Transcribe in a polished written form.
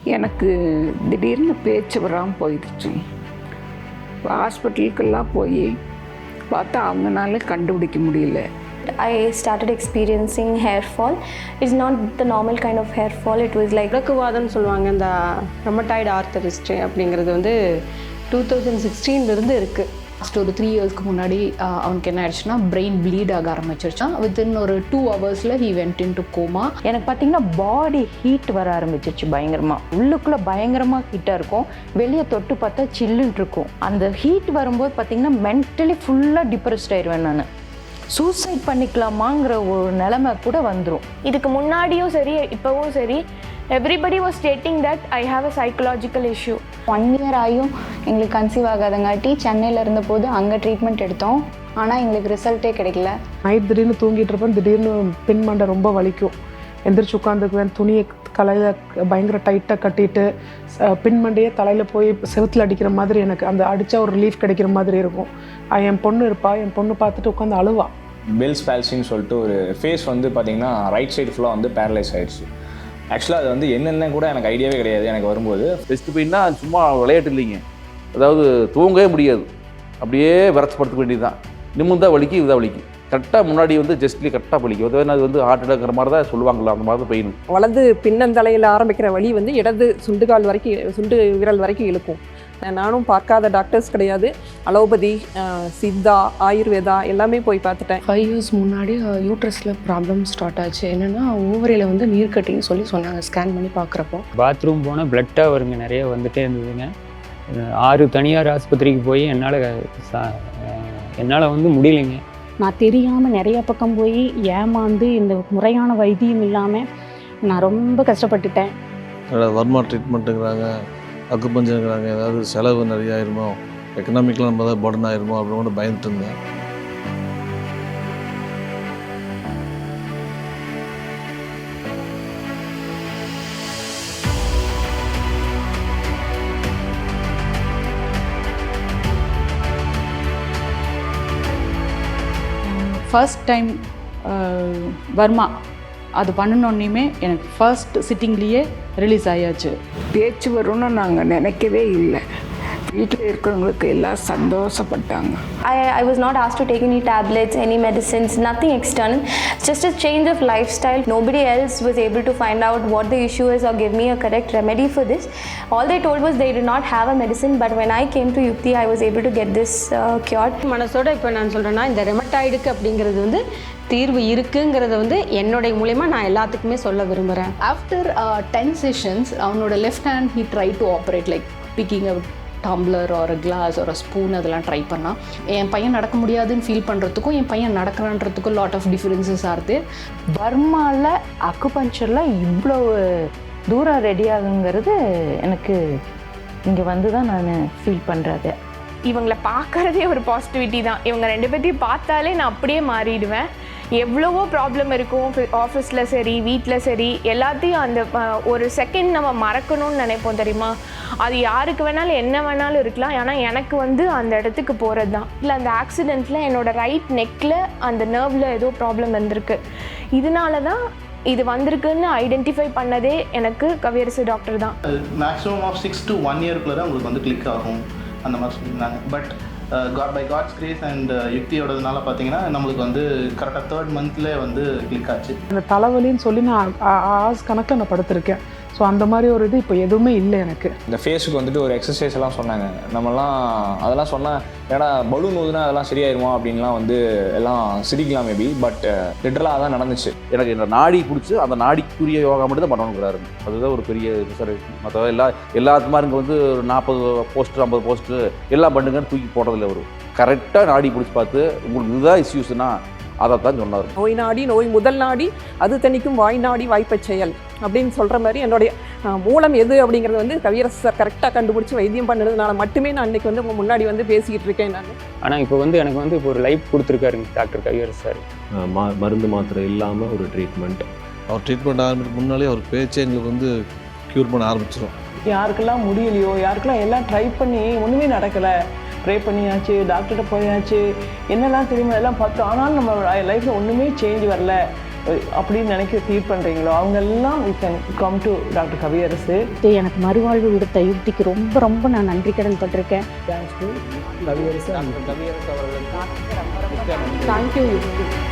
எனக்கு திடீர்னு பேச்சு வராமல் போயிடுச்சு. ஹாஸ்பிட்டலுக்கெல்லாம் போய் பார்த்தா அவங்களால கண்டுபிடிக்க முடியல. I started experiencing hair fall. It's not the normal kind of hair fall. It was like முடக்குவாதம்னு சொல்லுவாங்க. இந்த ரொமட்டாய்டு ஆர்த்தரிஸ்ட் அப்படிங்கிறது வந்து 2016 இருக்குது. ஃபஸ்ட் ஒரு 3 இயர்ஸ்க்கு முன்னாடி அவனுக்கு என்ன ஆயிடுச்சுன்னா பிரெயின் ப்ளீட் ஆக ஆரம்பிச்சிருச்சான். வித்தின் ஒரு 2 ஹவர்ஸில் he went in to coma. எனக்கு பார்த்தீங்கன்னா பாடி ஹீட் வர ஆரம்பிச்சிருச்சு பயங்கரமாக. உள்ளுக்குள்ளே பயங்கரமாக ஹீட்டாக இருக்கும், வெளியே தொட்டு பார்த்தா சில்லுன்னு இருக்கும். அந்த ஹீட் வரும்போது பார்த்தீங்கன்னா மென்டலி ஃபுல்லாக டிப்ரெஸ்ட் ஆயிடுவேன். நான் சூசைட் பண்ணிக்கலாமாங்கிற ஒரு நிலைமை கூட வந்துடும். இதுக்கு முன்னாடியும் சரி இப்போவும் சரி everybody was stating that I have a psychological issue. 1 year ஆகியும் எங்களுக்கு கன்சீவ் ஆகாதங்காட்டி சென்னையில் இருந்தபோது அங்கே ட்ரீட்மெண்ட் எடுத்தோம். ஆனால் எங்களுக்கு ரிசல்ட்டே கிடைக்கல. நைட் திடீர்னு தூங்கிட்டு இருப்பேன், திடீர்னு பின் மண்டை ரொம்ப வலிக்கும். எந்திரிச்சு உட்காந்துக்குவேன், துணியை தலையில் பயங்கர டைட்டாக கட்டிட்டு பின் மண்டையே தலையில் போய் செவுத்தில் அடிக்கிற மாதிரி எனக்கு அந்த அடித்தா ஒரு ரிலீஃப் கிடைக்கிற மாதிரி இருக்கும். என் பொண்ணு இருப்பா, என் பொண்ணு பார்த்துட்டு உட்காந்து அழுவா. பெல்ஸ் பால்சின்னு சொல்லிட்டு ஒரு ஃபேஸ் வந்து பார்த்திங்கன்னா ரைட் சைடு ஃபுல்லாக வந்து பேரலைஸ் ஆகிடுச்சு. ஆக்சுவலாக அது வந்து என்னென்ன கூட எனக்கு ஐடியாவே கிடையாது எனக்கு வரும்போது. டெஸ்ட் பெயின்னா சும்மா விளையாட்டு இல்லைங்க, அதாவது தூங்கவே முடியாது, அப்படியே விரைச்சி படுத்துக்க வேண்டியது தான். நிமிந்தா வலிக்கு இதுதான் வலிக்கு, கரெக்டாக முன்னாடி வந்து ஜஸ்ட்லி கரெக்டாக வலிக்கும். அது வந்து ஹார்ட் அட்டாக்ங்கிற மாதிரி தான் சொல்லுவாங்களா, அந்த மாதிரி தான் பெயின். வலது பின்னந்தலையில் ஆரம்பிக்கிற வலி வந்து இடது சுண்டுகால் வரைக்கும், சுண்டு விரல் வரைக்கும் இழுக்கும். நானும் பார்க்காத டாக்டர்ஸ் கிடையாது. அலோபதி, சித்தா, ஆயுர்வேதா எல்லாமே போய் பார்த்துட்டேன். 5 இயர்ஸ் முன்னாடி யூட்ரஸில் ப்ராப்ளம் ஸ்டார்ட் ஆச்சு. என்னென்னா ஓவரியில் வந்து நீர் கட்டின்னு சொன்னாங்க ஸ்கேன் பண்ணி பார்க்குறப்போ. பாத்ரூம் போனால் பிளட்டாக வருங்க, நிறைய வந்துகிட்டே இருந்ததுங்க. 6 தனியார் ஆஸ்பத்திரிக்கு போய் என்னால் வந்து முடியலைங்க. நான் தெரியாமல் நிறைய பக்கம் போய் ஏமாந்து இந்த முறையான வைத்தியம் இல்லாமல் நான் ரொம்ப கஷ்டப்பட்டுட்டேன். வர்மா ட்ரீட்மெண்ட்டுங்கிறாங்க, அக்குபஞ்சருங்கிறாங்க, ஏதாவது செலவு நிறைய ஆயிருமோ, எக்கனாமிக்கெலாம் நம்ம தான் பர்டன் ஆயிருமோ அப்படின்னு கூட பயந்துட்டு இருந்தேன். ஃபர்ஸ்ட் டைம் வர்மா அது பண்ணினோன்னையுமே எனக்கு ஃபர்ஸ்ட் சிட்டிங்லேயே ரிலீஸ் ஆயாச்சு. பேச்சு வரும்னு நாங்கள் நினைக்கவே இல்லை. வீட்டில் இருக்கிறவங்களுக்கு எல்லாம் சந்தோஷப்பட்டாங்க. I was not asked to take any tablets, any medicines, nothing external. Just a change of lifestyle. Nobody else was able to find out what the issue is or give me a correct remedy for this. All they told was they did not have a medicine, but when I came to Yukti, I was able to get this cured. மனசோட இப்போ நான் சொல்கிறேன்னா இந்த ரெமட்டாய்டுக்கு அப்படிங்கிறது வந்து தீர்வு இருக்குங்கிறத வந்து என்னுடைய மூலமா நான் எல்லாத்துக்குமே சொல்ல விரும்புகிறேன். ஆஃப்டர் 10 செஷன்ஸ் அவனோட left hand he try to operate like picking a tumbler ஒரு கிளாஸ் ஒரு ஸ்பூன் அதெல்லாம் ட்ரை பண்ணால் என் பையன் நடக்க முடியாதுன்னு ஃபீல் பண்ணுறதுக்கும் என் பையன் நடக்கிறான்றதுக்கும் லாட் ஆஃப் டிஃப்ரென்சஸ் ஆகுது. பர்மாவில் அக்குபஞ்சரில் இவ்வளோ தூரம் ரெடி ஆகுங்கிறது எனக்கு இங்கே வந்து தான் நான் ஃபீல் பண்ணுறது. இவங்களை பார்க்குறதே ஒரு பாசிட்டிவிட்டி தான். இவங்க 2 பேர்த்தையும் பார்த்தாலே நான் அப்படியே மாறிடுவேன். எவ்வளவோ ப்ராப்ளம் இருக்கும் ஆஃபீஸில் சரி வீட்டில் சரி, எல்லாத்தையும் அந்த ஒரு செகண்ட் நம்ம மறக்கணும்னு நினைப்போம் தெரியுமா. அது யாருக்கு வேணாலும் என்ன வேணாலும் இருக்கலாம். ஆனால் எனக்கு வந்து அந்த இடத்துக்கு போகிறது தான். இல்லை அந்த ஆக்சிடெண்ட்டில் என்னோடய ரைட் நெக்கில் அந்த நர்வில் ஏதோ ப்ராப்ளம் இருந்திருக்கு. இதனால தான் இது வந்திருக்குன்னு ஐடென்டிஃபை பண்ணதே எனக்கு கவியரசு டாக்டர் தான். மேக்ஸிமம் ஆஃப் 6 to 1 இயர்க்குள்ளே உங்களுக்கு வந்து கிளிக் ஆகும் அந்த மாதிரி சொல்லியிருந்தாங்க. But by God's grace and யுக்தியோடதுனால பார்த்தீங்கன்னா நம்மளுக்கு வந்து கரெக்டாக 3rd மந்த்லேயே வந்து கிளிக் ஆச்சு. அந்த தலைவலின்னு சொல்லி நான் ஆஸ் கணக்கில் நான் படுத்திருக்கேன். ஸோ அந்த மாதிரி ஒரு இது இப்போ எதுவுமே இல்லை எனக்கு. இந்த ஃபேஸுக்கு வந்துட்டு ஒரு எக்ஸசைஸ் எல்லாம் சொன்னாங்க. நம்மலாம் அதெல்லாம் சொன்னால் ஏன்னா பலூன் ஊதுனா அதெல்லாம் சரியாயிருமா அப்படின்லாம் வந்து எல்லாம் சிரிக்கலாம் மேபி. பட் லிட்டரலாக அதான் நடந்துச்சு. எனக்கு இந்த நாடி பிடிச்சி அந்த நாடிக்குரிய யோகா மட்டும் தான் பண்ணணுங்கிறாரு. அதுதான் ஒரு பெரிய ரிசர்வேஷன். மற்ற எல்லாத்து மாதிரி இங்கே வந்து ஒரு 40 போஸ்ட்டு 50 போஸ்ட்டு எல்லாம் பண்ணுங்கன்னு தூக்கி போடுறதில்ல. ஒரு கரெக்டாக நாடி பிடிச்சி பார்த்து உங்களுக்கு இதுதான் இஷ்யூஸ்னா அதை தான் சொன்னார். நோய் நாடி நோய் முதல் நாடி அது தணிக்கும் வாய் நாடி வாய்ப்பை செயல் அப்படின்னு சொல்கிற மாதிரி என்னுடைய மூலம் எது அப்படிங்கிறது வந்து கவியரசு சார் கரெக்டாக கண்டுபிடிச்சி வைத்தியம் பண்ணுறதுனால மட்டுமே நான் இன்றைக்கி வந்து உங்கள் முன்னாடி வந்து பேசிக்கிட்டு இருக்கேன் நான். ஆனால் இப்போ வந்து எனக்கு வந்து இப்போ ஒரு லைஃப் கொடுத்துருக்காருங்க டாக்டர் கவியரசு சார். மருந்து மாத்திரை இல்லாமல் ஒரு ட்ரீட்மெண்ட். அவர் ட்ரீட்மெண்ட் ஆரம்பிக்கு முன்னாலே அவர் பேச்சே எங்களுக்கு வந்து க்யூர் பண்ண ஆரம்பிச்சிடும். யாருக்கெல்லாம் முடியலையோ, யாருக்கெல்லாம் எல்லாம் ட்ரை பண்ணி ஒன்றுமே நடக்கலை, ப்ரே பண்ணியாச்சு, டாக்டர்கிட்ட போயாச்சு, என்னெல்லாம் தெரியுமா எல்லாம் பார்த்தோம், ஆனாலும் நம்ம லைஃப்பில் ஒன்றுமே சேஞ்ச் வரல. அப்படின்னு ஃபீல் பண்ணுறீங்களோ அவங்க எல்லாம் you can come to doctor Kaviyarasu. எனக்கு மறுவாழ்வு கொடுத்த யுக்திக்கு ரொம்ப ரொம்ப நான் நன்றி கடன் பட்டிருக்கேன். தேங்க்ஸ் டு கவியரசு அவர்களுக்கு. தேங்க்யூ யுக்தி.